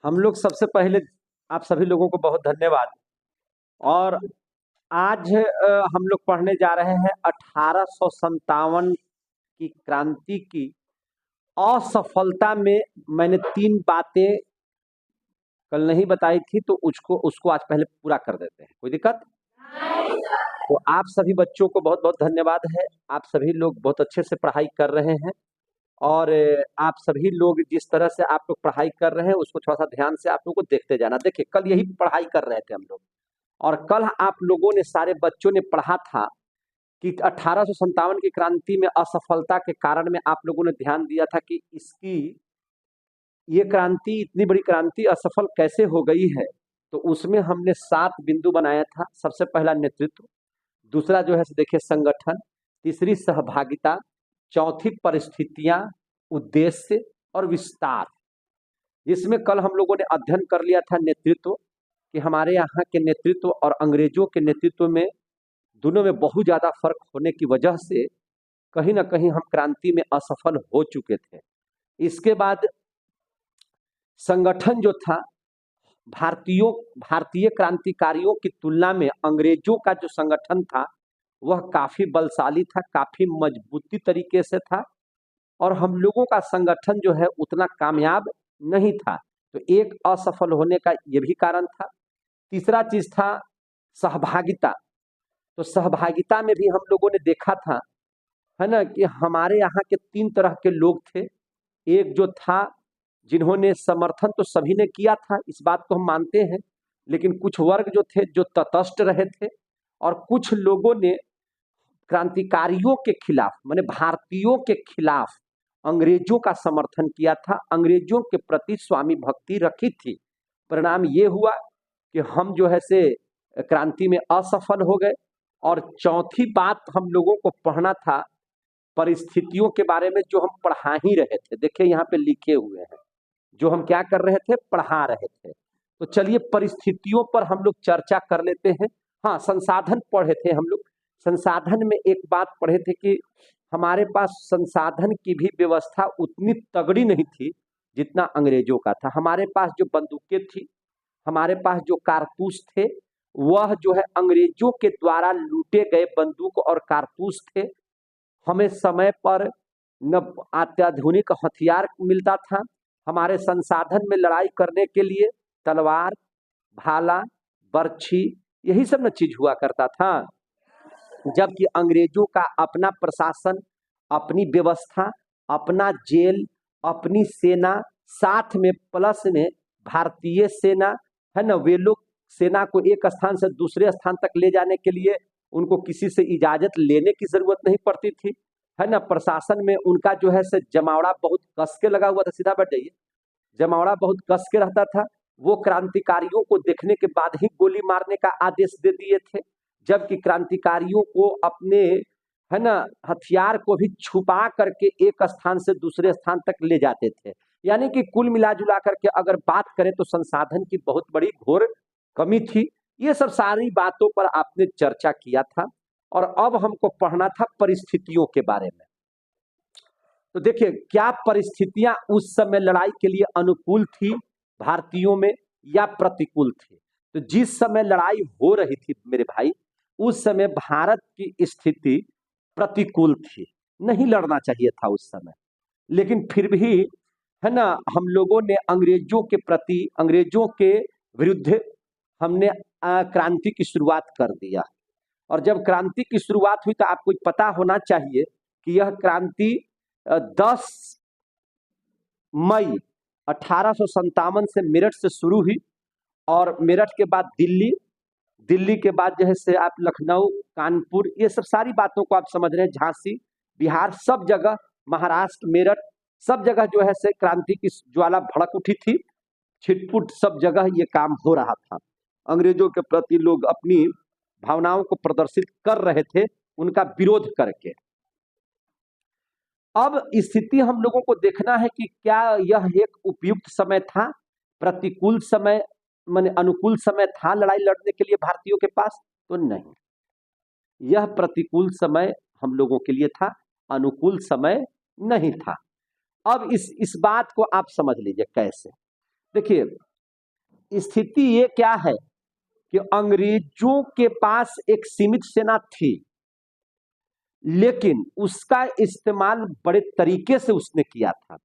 हम लोग सबसे पहले आप सभी लोगों को बहुत धन्यवाद। और आज हम लोग पढ़ने जा रहे हैं 1857 की क्रांति की असफलता में। मैंने 3 बातें कल नहीं बताई थी, तो उसको उसको आज पहले पूरा कर देते हैं। कोई दिक्कत? तो आप सभी बच्चों को बहुत बहुत धन्यवाद है। आप सभी लोग बहुत अच्छे से पढ़ाई कर रहे हैं। और आप सभी लोग जिस तरह से आप लोग पढ़ाई कर रहे हैं उसको थोड़ा सा ध्यान से आप लोग को देखते जाना। देखिए, कल यही पढ़ाई कर रहे थे हम लोग, और कल आप लोगों ने, सारे बच्चों ने पढ़ा था कि 1857 की क्रांति में असफलता के कारण में आप लोगों ने ध्यान दिया था कि इसकी ये क्रांति, इतनी बड़ी क्रांति असफल कैसे हो गई है। तो उसमें हमने 7 बिंदु बनाया था। सबसे पहला नेतृत्व, दूसरा जो है देखिए संगठन, तीसरी सहभागिता, चौथी परिस्थितियां, उद्देश्य और विस्तार। इसमें कल हम लोगों ने अध्ययन कर लिया था नेतृत्व, कि हमारे यहाँ के नेतृत्व और अंग्रेजों के नेतृत्व में, दोनों में बहुत ज्यादा फर्क होने की वजह से कहीं ना कहीं हम क्रांति में असफल हो चुके थे। इसके बाद संगठन जो था, भारतीय क्रांतिकारियों की तुलना में अंग्रेजों का जो संगठन था वह काफी बलशाली था, काफी मजबूती तरीके से था, और हम लोगों का संगठन जो है उतना कामयाब नहीं था। तो एक असफल होने का यह भी कारण था। तीसरा चीज था सहभागिता। तो सहभागिता में भी हम लोगों ने देखा था, है ना, कि हमारे यहाँ के 3 तरह के लोग थे। एक जो था, जिन्होंने समर्थन तो सभी ने किया था, इस बात को हम मानते हैं, लेकिन कुछ वर्ग जो थे जो तटस्थ रहे थे, और कुछ लोगों ने क्रांतिकारियों के खिलाफ, माने भारतीयों के खिलाफ अंग्रेजों का समर्थन किया था, अंग्रेजों के प्रति स्वामी भक्ति रखी थी। परिणाम ये हुआ कि हम जो है से क्रांति में असफल हो गए। और चौथी बात हम लोगों को पढ़ना था परिस्थितियों के बारे में, जो हम पढ़ा ही रहे थे। देखिए यहाँ पे लिखे हुए हैं, जो हम क्या कर रहे थे, पढ़ा रहे थे। तो चलिए परिस्थितियों पर हम लोग चर्चा कर लेते हैं। हाँ, संसाधन पढ़े थे हम लोग। संसाधन में एक बात पढ़े थे कि हमारे पास संसाधन की भी व्यवस्था उतनी तगड़ी नहीं थी जितना अंग्रेजों का था। हमारे पास जो बंदूकें थी, हमारे पास जो कारतूस थे, वह जो है अंग्रेजों के द्वारा लूटे गए बंदूक और कारतूस थे। हमें समय पर न अत्याधुनिक हथियार मिलता था। हमारे संसाधन में लड़ाई करने के लिए तलवार, भाला, बर्छी, यही सब न चीज हुआ करता था। जबकि अंग्रेजों का अपना प्रशासन, अपनी व्यवस्था, अपना जेल, अपनी सेना, साथ में प्लस में भारतीय सेना, है ना। वे लोग सेना को एक स्थान से दूसरे स्थान तक ले जाने के लिए उनको किसी से इजाजत लेने की जरूरत नहीं पड़ती थी, है ना। प्रशासन में उनका जो है से जमावड़ा बहुत कस के लगा हुआ था। सीधा बैठ जाइए। जमावड़ा बहुत कस के रहता था। वो क्रांतिकारियों को देखने के बाद ही गोली मारने का आदेश दे दिए थे, जबकि क्रांतिकारियों को अपने, है ना, हथियार को भी छुपा करके एक स्थान से दूसरे स्थान तक ले जाते थे। यानी कि कुल मिला जुला करके अगर बात करें तो संसाधन की बहुत बड़ी घोर कमी थी। ये सब सारी बातों पर आपने चर्चा किया था। और अब हमको पढ़ना था परिस्थितियों के बारे में। तो देखिए, क्या परिस्थितियां उस समय लड़ाई के लिए अनुकूल थी भारतीयों में या प्रतिकूल थी। तो जिस समय लड़ाई हो रही थी मेरे भाई, उस समय भारत की स्थिति प्रतिकूल थी, नहीं लड़ना चाहिए था उस समय। लेकिन फिर भी, है ना, हम लोगों ने अंग्रेजों के प्रति, अंग्रेजों के विरुद्ध हमने क्रांति की शुरुआत कर दिया। और जब क्रांति की शुरुआत हुई तो आपको पता होना चाहिए कि यह क्रांति 10 मई 1857 से मेरठ से शुरू हुई, और मेरठ के बाद दिल्ली, दिल्ली के बाद जो है से आप लखनऊ, कानपुर, ये सब सारी बातों को आप समझ रहे हैं, झांसी, बिहार, सब जगह, महाराष्ट्र, मेरठ, सब जगह जो है से क्रांति की ज्वाला भड़क उठी थी। छिटपुट सब जगह ये काम हो रहा था। अंग्रेजों के प्रति लोग अपनी भावनाओं को प्रदर्शित कर रहे थे, उनका विरोध करके। अब स्थिति हम लोगों को देखना है कि क्या यह एक उपयुक्त समय था, प्रतिकूल समय, माने अनुकूल समय था लड़ाई लड़ने के लिए भारतीयों के पास। तो नहीं, यह प्रतिकूल समय हम लोगों के लिए था, अनुकूल समय नहीं था। अब इस बात को आप समझ लीजिए कैसे। देखिए, स्थिति ये क्या है कि अंग्रेजों के पास एक सीमित सेना थी, लेकिन उसका इस्तेमाल बड़े तरीके से उसने किया था।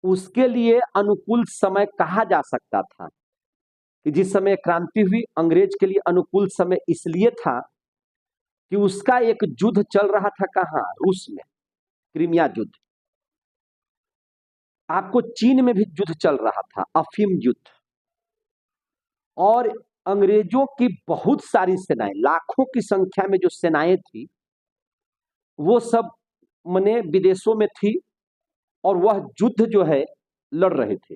उसके लिए अनुकूल समय कहा जा सकता था कि जिस समय क्रांति हुई, अंग्रेज के लिए अनुकूल समय इसलिए था कि उसका एक युद्ध चल रहा था कहाँ, रूस में, क्रीमिया युद्ध। आपको चीन में भी युद्ध चल रहा था, अफीम युद्ध। और अंग्रेजों की बहुत सारी सेनाएं, लाखों की संख्या में जो सेनाएं थी, वो सब मने विदेशों में थी और वह युद्ध जो है लड़ रहे थे।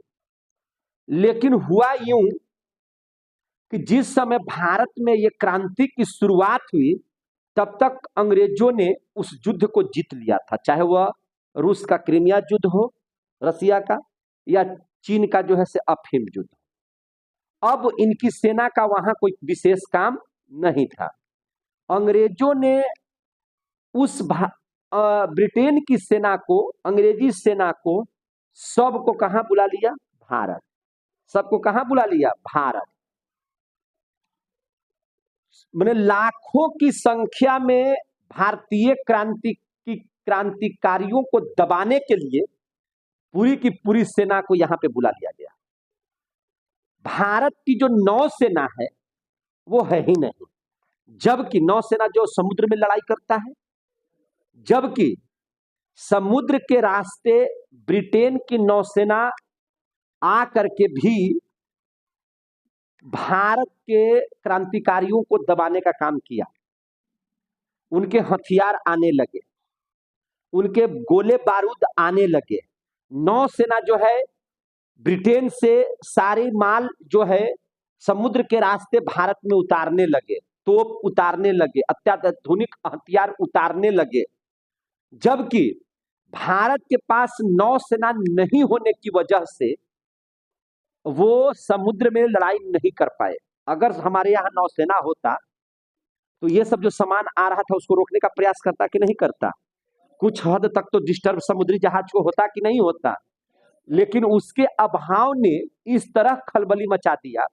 लेकिन हुआ यूं कि जिस समय भारत में ये क्रांति की शुरुआत हुई, तब तक अंग्रेजों ने उस युद्ध को जीत लिया था, चाहे वह रूस का क्रीमिया युद्ध हो, रसिया का, या चीन का जो है से अफीम युद्ध। अब इनकी सेना का वहां कोई विशेष काम नहीं था। अंग्रेजों ने उस ब्रिटेन की सेना को, अंग्रेजी सेना को, सबको कहां बुला लिया, भारत। सबको कहां बुला लिया, भारत। मैंने लाखों की संख्या में भारतीय क्रांतिकारियों को दबाने के लिए पूरी की पूरी सेना को यहां पे बुला लिया गया। भारत की जो नौसेना है वो है ही नहीं, जबकि नौसेना जो समुद्र में लड़ाई करता है, जबकि समुद्र के रास्ते ब्रिटेन की नौसेना आ करके भी भारत के क्रांतिकारियों को दबाने का काम किया। उनके हथियार आने लगे, उनके गोले बारूद आने लगे। नौसेना जो है ब्रिटेन से सारी माल जो है समुद्र के रास्ते भारत में उतारने लगे, तोप उतारने लगे, अत्याधुनिक हथियार उतारने लगे। जबकि भारत के पास नौसेना नहीं होने की वजह से वो समुद्र में लड़ाई नहीं कर पाए। अगर हमारे यहाँ नौसेना होता तो ये सब जो सामान आ रहा था उसको रोकने का प्रयास करता कि नहीं करता? कुछ हद तक तो डिस्टर्ब समुद्री जहाज को होता कि नहीं होता। लेकिन उसके अभाव ने इस तरह खलबली मचा दिया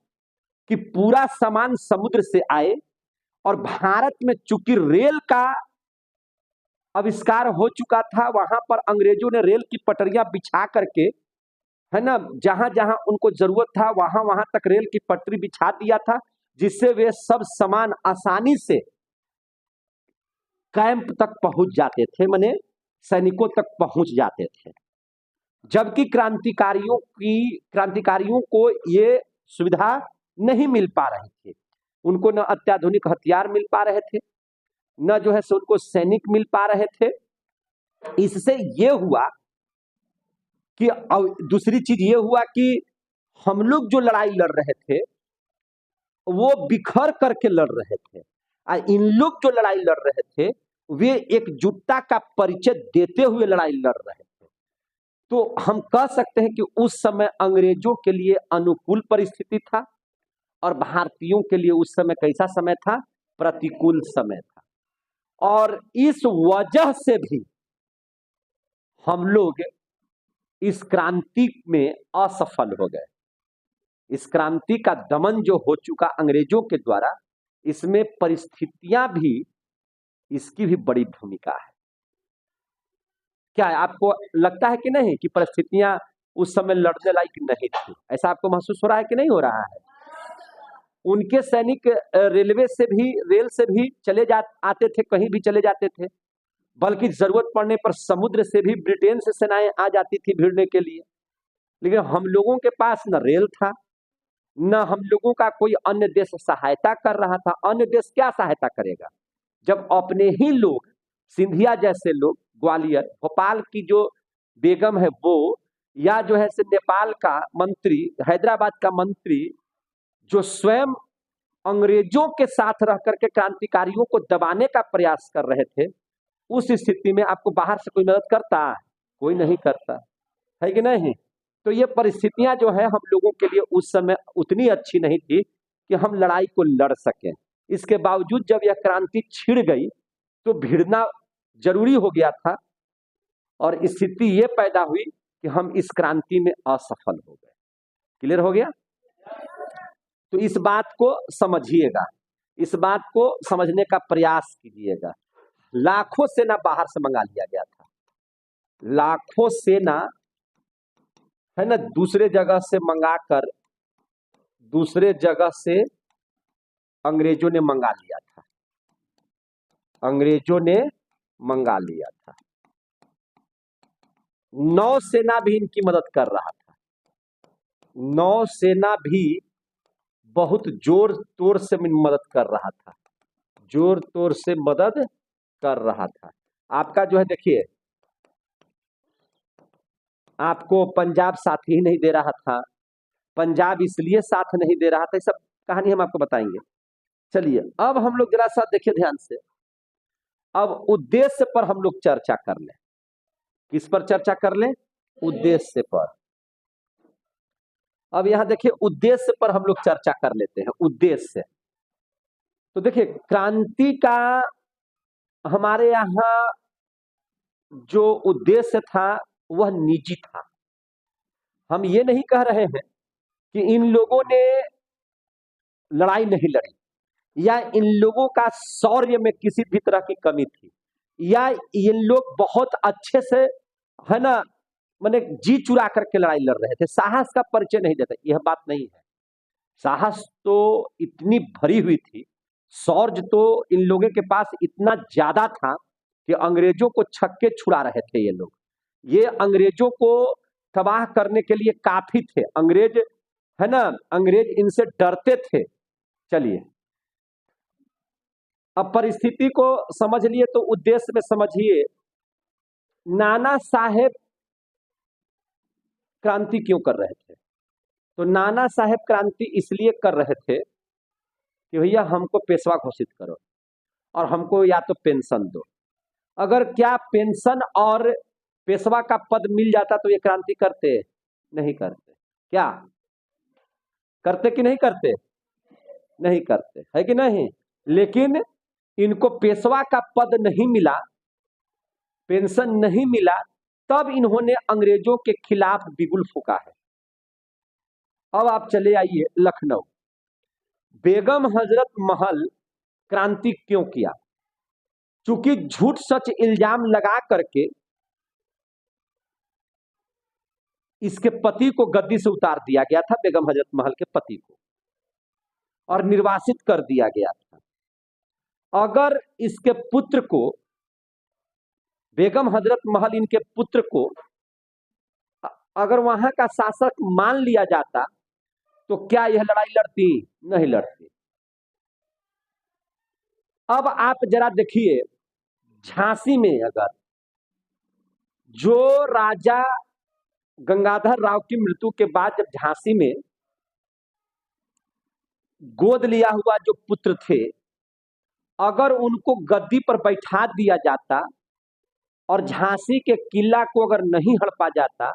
कि पूरा सामान समुद्र से आए, और भारत में चूंकि रेल का आविष्कार हो चुका था, वहां पर अंग्रेजों ने रेल की पटरियां बिछा करके, है ना, जहां जहां उनको जरूरत था वहां वहां तक रेल की पटरी बिछा दिया था, जिससे वे सब सामान आसानी से कैंप तक पहुंच जाते थे, माने सैनिकों तक पहुंच जाते थे। जबकि क्रांतिकारियों को ये सुविधा नहीं मिल पा रही थी। उनको न अत्याधुनिक हथियार मिल पा रहे थे, न जो है सो उनको सैनिक मिल पा रहे थे। इससे ये हुआ कि दूसरी चीज ये हुआ कि हम लोग जो लड़ाई लड़ रहे थे वो बिखर करके लड़ रहे थे, और इन लोग जो लड़ाई लड़ रहे थे वे एकजुटता का परिचय देते हुए लड़ाई लड़ रहे थे। तो हम कह सकते हैं कि उस समय अंग्रेजों के लिए अनुकूल परिस्थिति था और भारतीयों के लिए उस समय कैसा समय था, प्रतिकूल समय था। और इस वजह से भी हम लोग इस क्रांति में असफल हो गए। इस क्रांति का दमन जो हो चुका अंग्रेजों के द्वारा, इसमें परिस्थितियां भी, इसकी भी बड़ी भूमिका है। क्या है, आपको लगता है कि नहीं कि परिस्थितियां उस समय लड़ने लायक नहीं थी? ऐसा आपको महसूस हो रहा है कि नहीं हो रहा है? उनके सैनिक रेल से भी आते थे, कहीं भी चले जाते थे, बल्कि जरूरत पड़ने पर समुद्र से भी ब्रिटेन से सेनाएं आ जाती थी भिड़ने के लिए। लेकिन हम लोगों के पास न रेल था, न हम लोगों का कोई अन्य देश सहायता कर रहा था। अन्य देश क्या सहायता करेगा जब अपने ही लोग, सिंधिया जैसे लोग, ग्वालियर, भोपाल की जो बेगम है वो, या जो है से नेपाल का मंत्री, हैदराबाद का मंत्री, जो स्वयं अंग्रेजों के साथ रह करके क्रांतिकारियों को दबाने का प्रयास कर रहे थे, उस स्थिति में आपको बाहर से कोई मदद करता है? कोई नहीं करता है कि नहीं? तो ये परिस्थितियां जो है हम लोगों के लिए उस समय उतनी अच्छी नहीं थी कि हम लड़ाई को लड़ सकें। इसके बावजूद जब यह क्रांति छिड़ गई तो भिड़ना जरूरी हो गया था, और स्थिति ये पैदा हुई कि हम इस क्रांति में असफल हो गए। क्लियर हो गया? तो इस बात को समझिएगा, इस बात को समझने का प्रयास कीजिएगा। लाखों सेना बाहर से मंगा लिया गया था, लाखों सेना है ना, दूसरे जगह से मंगाकर दूसरे जगह से अंग्रेजों ने मंगा लिया था, अंग्रेजों ने मंगा लिया था। नौसेना भी इनकी मदद कर रहा था, नौसेना भी बहुत जोर तोर से मदद कर रहा था, जोर तोर से मदद कर रहा था। आपका जो है देखिए, आपको पंजाब साथ ही नहीं दे रहा था, पंजाब इसलिए साथ नहीं दे रहा था, ये सब कहानी हम आपको बताएंगे। चलिए अब हम लोग जरा सा देखिए ध्यान से, अब उद्देश्य पर हम लोग चर्चा कर लें। किस पर चर्चा कर लें? उद्देश्य पर। अब यहां देखिए उद्देश्य पर हम लोग चर्चा कर लेते हैं। उद्देश्य तो देखिए, क्रांति का हमारे यहां जो उद्देश्य था वह निजी था। हम ये नहीं कह रहे हैं कि इन लोगों ने लड़ाई नहीं लड़ी, या इन लोगों का शौर्य में किसी भी तरह की कमी थी, या ये लोग बहुत अच्छे से है ना मैंने जी चुरा करके लड़ाई लड़ रहे थे, साहस का परिचय नहीं देते, यह बात नहीं है। साहस तो इतनी भरी हुई थी, शौर्य तो इन लोगों के पास इतना ज्यादा था कि अंग्रेजों को छक्के छुड़ा रहे थे ये लोग। ये अंग्रेजों को तबाह करने के लिए काफी थे, अंग्रेज है ना, अंग्रेज इनसे डरते थे। चलिए अब परिस्थिति को समझ लिए तो उद्देश्य में समझिए, नाना साहेब क्रांति क्यों कर रहे थे? तो नाना साहेब क्रांति इसलिए कर रहे थे कि भैया हमको पेशवा घोषित करो और हमको या तो पेंशन दो। अगर क्या पेंशन और पेशवा का पद मिल जाता तो ये क्रांति करते? नहीं करते। क्या करते कि नहीं करते? नहीं करते, है कि नहीं? लेकिन इनको पेशवा का पद नहीं मिला, पेंशन नहीं मिला, तब इन्होंने अंग्रेजों के खिलाफ बिगुल फूका है। अब आप चले आइए लखनऊ। बेगम हजरत महल क्रांति क्यों किया? चूंकि झूठ सच इल्जाम लगा करके इसके पति को गद्दी से उतार दिया गया था, बेगम हजरत महल के पति को, और निर्वासित कर दिया गया था। अगर इसके पुत्र को, बेगम हजरत महल इनके पुत्र को अगर वहां का शासक मान लिया जाता तो क्या यह लड़ाई लड़ती? नहीं लड़ती। अब आप जरा देखिए, झांसी में अगर जो राजा गंगाधर राव की मृत्यु के बाद जब झांसी में गोद लिया हुआ जो पुत्र थे, अगर उनको गद्दी पर बैठा दिया जाता और झांसी के किला को अगर नहीं हड़पा जाता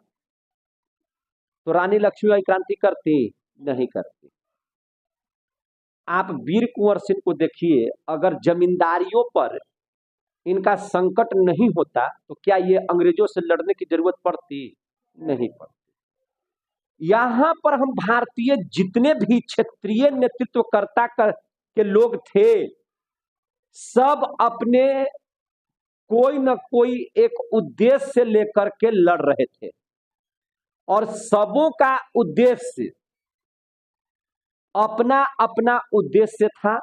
तो रानी लक्ष्मीबाई क्रांति करती? नहीं करती। आप वीर कुंवर सिंह को देखिए, अगर जमींदारियों पर इनका संकट नहीं होता तो क्या ये अंग्रेजों से लड़ने की जरूरत पड़ती? नहीं पड़ती। यहां पर हम भारतीय जितने भी क्षेत्रीय नेतृत्वकर्ता के लोग थे, सब अपने कोई न कोई एक उद्देश्य से लेकर के लड़ रहे थे, और सबों का उद्देश्य अपना अपना उद्देश्य था,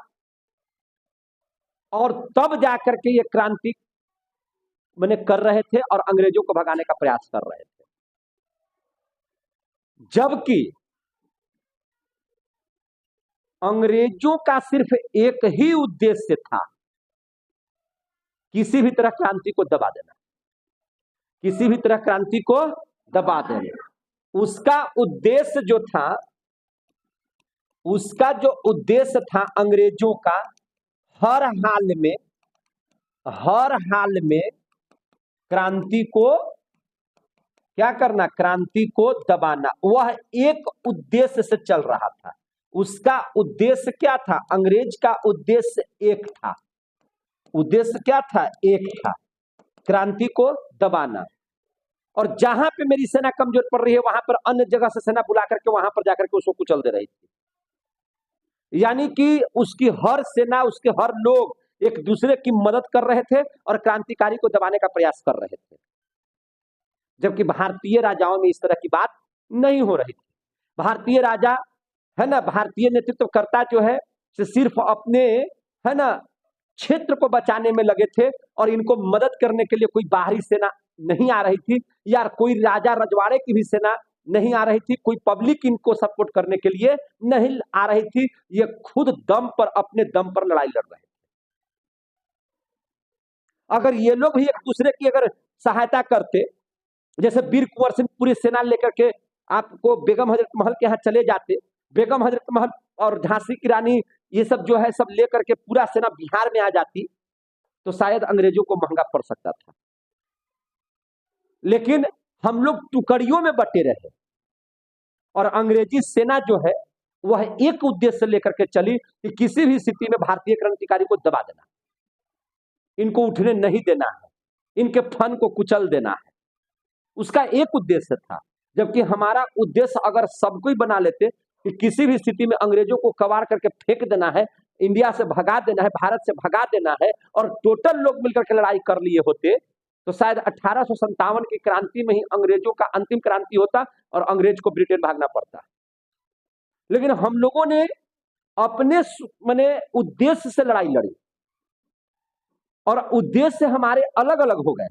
और तब जाकर के ये क्रांति मैंने कर रहे थे और अंग्रेजों को भगाने का प्रयास कर रहे थे। जबकि अंग्रेजों का सिर्फ एक ही उद्देश्य था, किसी भी तरह क्रांति को दबा देना, किसी भी तरह क्रांति को दबा देना। उसका उद्देश्य जो था, उसका जो उद्देश्य था अंग्रेजों का हर हाल में क्रांति को क्या करना? क्रांति को दबाना। वह एक उद्देश्य से चल रहा था। उसका उद्देश्य क्या था? अंग्रेज का उद्देश्य एक था। उद्देश्य क्या था? एक था, क्रांति को दबाना। और जहां पे मेरी सेना कमजोर पड़ रही है वहां पर अन्य जगह से सेना बुला करके वहां पर जाकर के उसको कुचल दे रही थी। यानी कि उसकी हर सेना, उसके हर लोग एक दूसरे की मदद कर रहे थे और क्रांतिकारी को दबाने का प्रयास कर रहे थे, जबकि भारतीय राजाओं में इस तरह की बात नहीं हो रही थी। भारतीय राजा है ना, भारतीय नेतृत्वकर्ता जो है सिर्फ अपने है ना क्षेत्र को बचाने में लगे थे और इनको मदद करने के लिए कोई बाहरी सेना नहीं आ रही थी, या कोई राजा रजवाड़े की भी सेना नहीं आ रही थी, कोई पब्लिक इनको सपोर्ट करने के लिए नहीं आ रही थी। ये खुद दम पर, अपने दम पर लड़ाई लड़ रहे थे। अगर ये लोग भी एक दूसरे की अगर सहायता करते, जैसे वीर कुंवर सिंह पूरी सेना लेकर के आपको बेगम हजरत महल के यहाँ चले जाते, बेगम हजरत महल और झांसी की रानी ये सब जो है सब लेकर के पूरा सेना बिहार में आ जाती, तो शायद अंग्रेजों को महंगा पड़ सकता था। लेकिन हम लोग टुकड़ियों में बटे रहे और अंग्रेजी सेना जो है वह एक उद्देश्य लेकर के चली कि किसी भी स्थिति में भारतीय क्रांतिकारी को दबा देना, इनको उठने नहीं देना है, इनके फन को कुचल देना है। उसका एक उद्देश्य था। जबकि हमारा उद्देश्य अगर सबको ही बना लेते कि किसी भी स्थिति में अंग्रेजों को कबाड़ करके फेंक देना है, इंडिया से भगा देना है, भारत से भगा देना है, और टोटल लोग मिलकर के लड़ाई कर लिए होते, तो शायद 1857 की क्रांति में ही अंग्रेजों का अंतिम क्रांति होता और अंग्रेज को ब्रिटेन भागना पड़ता। लेकिन हम लोगों ने अपने माने उद्देश्य से लड़ाई लड़ी और उद्देश्य हमारे अलग अलग हो गए,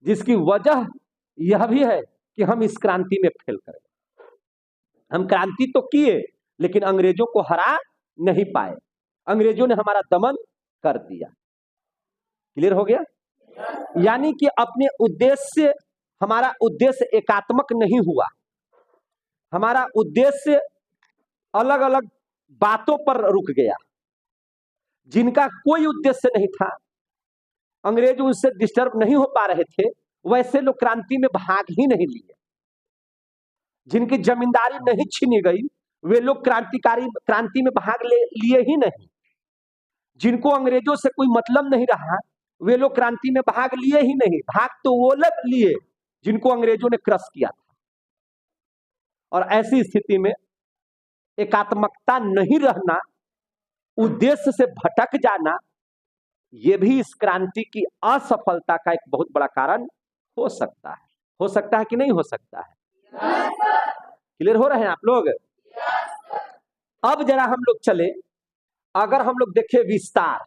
जिसकी वजह यह भी है कि हम इस क्रांति में फेल करें। हम क्रांति तो किए लेकिन अंग्रेजों को हरा नहीं पाए, अंग्रेजों ने हमारा दमन कर दिया। क्लियर हो गया? यानी कि अपने उद्देश्य, हमारा उद्देश्य एकात्मक नहीं हुआ, हमारा उद्देश्य अलग अलग बातों पर रुक गया। जिनका कोई उद्देश्य नहीं था, अंग्रेज उससे डिस्टर्ब नहीं हो पा रहे थे, वैसे लोग क्रांति में भाग ही नहीं लिए। जिनकी जमींदारी नहीं छीनी गई वे लोग क्रांति में भाग लिए ही नहीं। जिनको अंग्रेजों से कोई मतलब नहीं रहा वे लोग क्रांति में भाग लिए ही नहीं। भाग तो वो लोग लिए जिनको अंग्रेजों ने क्रश किया था। और ऐसी स्थिति में एकात्मकता नहीं रहना, उद्देश्य से भटक जाना, यह भी इस क्रांति की असफलता का एक बहुत बड़ा कारण हो सकता है। हो सकता है कि नहीं हो सकता है? क्लियर हो रहे हैं आप लोग? अब जरा हम लोग चले, अगर हम लोग देखें विस्तार,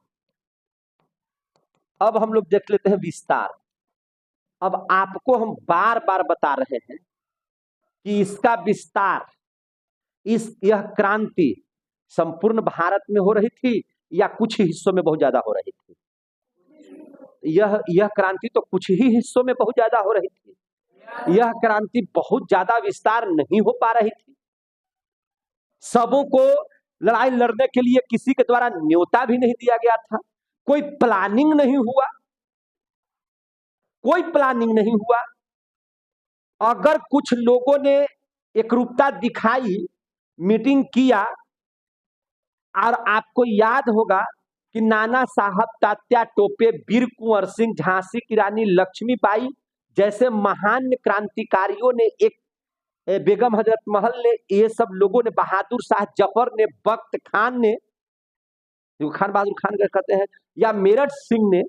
अब हम लोग देख लेते हैं विस्तार। अब आपको हम बार बार बता रहे हैं कि इसका विस्तार, यह क्रांति संपूर्ण भारत में हो रही थी या कुछ ही हिस्सों में बहुत ज्यादा हो रही थी? यह क्रांति तो कुछ ही हिस्सों में बहुत ज्यादा हो रही थी। यह क्रांति बहुत ज्यादा विस्तार नहीं हो पा रही थी। सबों को लड़ाई लड़ने के लिए किसी के द्वारा न्योता भी नहीं दिया गया था। कोई प्लानिंग नहीं हुआ, कोई प्लानिंग नहीं हुआ। अगर कुछ लोगों ने एकरूपता दिखाई, मीटिंग किया, और आपको याद होगा कि नाना साहब, तात्या टोपे, वीर कुंवर सिंह, झांसी की रानी लक्ष्मीबाई जैसे महान क्रांतिकारियों ने, एक बेगम हजरत महल ने, ये सब लोगों ने, बहादुर शाह जफर ने, बख्त खान ने, खान बहादुर खान कहते हैं, या मेरठ सिंह ने,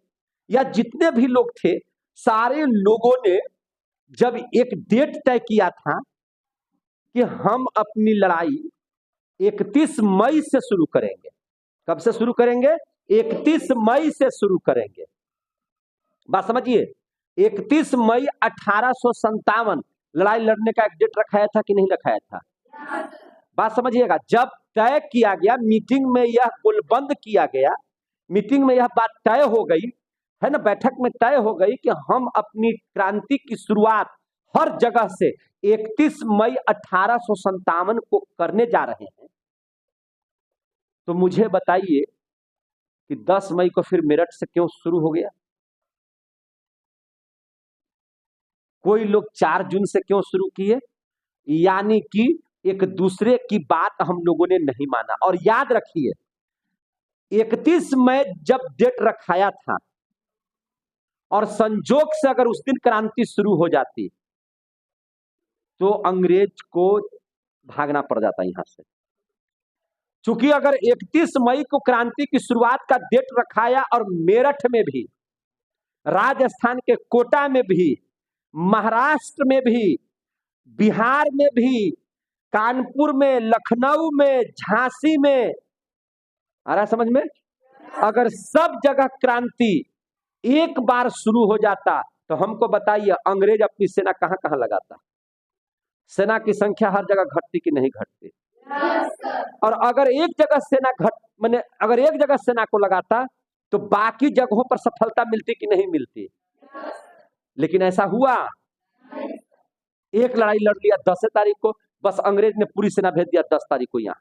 या जितने भी लोग थे, सारे लोगों ने जब एक डेट तय किया था कि हम अपनी लड़ाई 31 मई से शुरू करेंगे। कब से शुरू करेंगे? 31 मई से शुरू करेंगे। बात समझिए, 31 मई 1857 लड़ाई लड़ने का एक डेट रखाया था कि नहीं रखाया था? बात समझिएगा। जब तय किया गया, मीटिंग में यह गोलबंद किया गया, मीटिंग में यह बात तय हो गई है ना, बैठक में तय हो गई कि हम अपनी क्रांति की शुरुआत हर जगह से 31 मई 1857 को करने जा रहे हैं, तो मुझे बताइए कि 10 मई को फिर मेरठ से क्यों शुरू हो गया? कोई लोग 4 जून से क्यों शुरू किए? यानी कि एक दूसरे की बात हम लोगों ने नहीं माना। और याद रखिए, 31 मई जब डेट रखाया था और संजोग से अगर उस दिन क्रांति शुरू हो जाती तो अंग्रेज को भागना पड़ जाता यहां से। चूंकि अगर 31 मई को क्रांति की शुरुआत का डेट रखाया और मेरठ में भी, राजस्थान के कोटा में भी, महाराष्ट्र में भी, बिहार में भी, कानपुर में, लखनऊ में, झांसी में, आ रहा समझ में, अगर सब जगह क्रांति एक बार शुरू हो जाता तो हमको बताइए अंग्रेज अपनी सेना कहां कहां लगाता? सेना की संख्या हर जगह घटती कि नहीं घटती? और अगर एक जगह सेना मैंने अगर एक जगह सेना को लगाता तो बाकी जगहों पर सफलता मिलती कि नहीं मिलती? लेकिन ऐसा हुआ? एक लड़ाई लड़ लिया 10 तारीख को, बस अंग्रेज ने पूरी सेना भेज दिया 10 तारीख को यहाँ,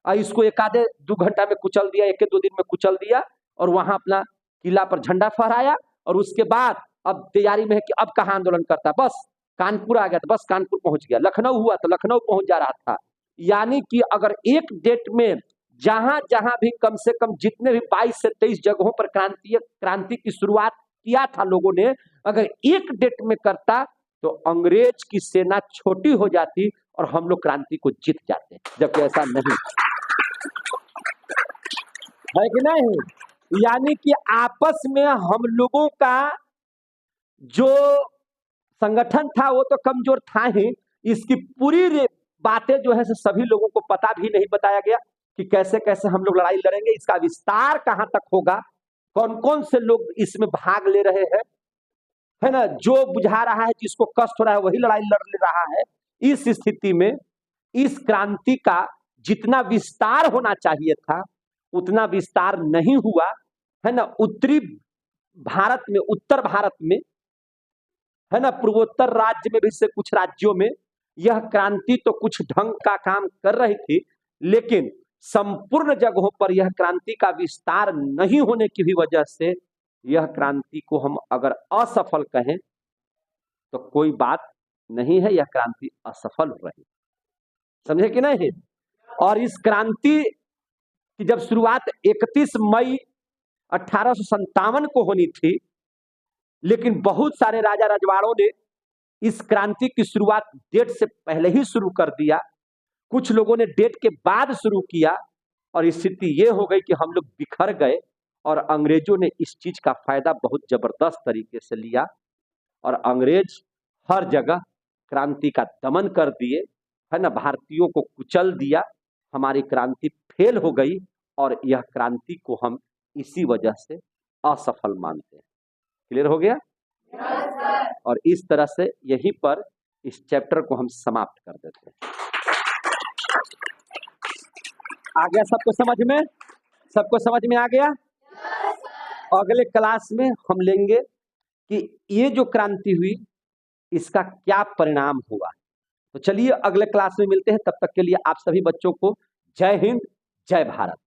और इसको एक आधे 2 घंटा में कुचल दिया, 1-2 दिन में कुचल दिया, और वहां अपना किला पर झंडा फहराया। और उसके बाद अब तैयारी में है कि अब कहां आंदोलन करता, बस कानपुर आ गया तो बस कानपुर पहुंच गया, लखनऊ हुआ तो लखनऊ पहुंच जा रहा था। यानी कि अगर एक डेट में जहां जहां भी कम से कम जितने भी 22 से 23 जगहों पर क्रांति की शुरुआत किया था लोगों ने, अगर एक डेट में करता तो अंग्रेज की सेना छोटी हो जाती और हम लोग क्रांति को जीत जाते, जबकि ऐसा नहीं है कि नहीं। यानी कि आपस में हम लोगों का जो संगठन था वो तो कमजोर था ही, इसकी पूरी बातें जो है सभी लोगों को पता भी नहीं बताया गया कि कैसे कैसे हम लोग लड़ाई लड़ेंगे, इसका विस्तार कहां तक होगा, कौन कौन से लोग इसमें भाग ले रहे हैं, है ना, जो बुझा रहा है, जिसको कष्ट हो रहा है वही लड़ाई लड़ ले रहा है। इस स्थिति में इस क्रांति का जितना विस्तार होना चाहिए था उतना विस्तार नहीं हुआ, है ना। उत्तरी भारत में, उत्तर भारत में, है ना, पूर्वोत्तर राज्य में भी से कुछ राज्यों में यह क्रांति तो कुछ ढंग का काम कर रही थी, लेकिन संपूर्ण जगहों पर यह क्रांति का विस्तार नहीं होने की भी वजह से यह क्रांति को हम अगर असफल कहें तो कोई बात नहीं है, यह क्रांति असफल रही, समझे कि नहीं। और इस क्रांति की जब शुरुआत 31 मई 1857 को होनी थी, लेकिन बहुत सारे राजा रजवाड़ों ने इस क्रांति की शुरुआत डेट से पहले ही शुरू कर दिया, कुछ लोगों ने डेट के बाद शुरू किया, और स्थिति ये हो गई कि हम लोग बिखर गए और अंग्रेजों ने इस चीज का फायदा बहुत जबरदस्त तरीके से लिया और अंग्रेज हर जगह क्रांति का दमन कर दिए, है ना, भारतीयों को कुचल दिया, हमारी क्रांति फेल हो गई और यह क्रांति को हम इसी वजह से असफल मानते हैं। क्लियर हो गया? और इस तरह से यहीं पर इस चैप्टर को हम समाप्त कर देते हैं। आ गया सबको समझ में? सबको समझ में आ गया? अगले क्लास में हम लेंगे कि ये जो क्रांति हुई इसका क्या परिणाम हुआ। तो चलिए अगले क्लास में मिलते हैं, तब तक के लिए आप सभी बच्चों को जय हिंद, जय भारत।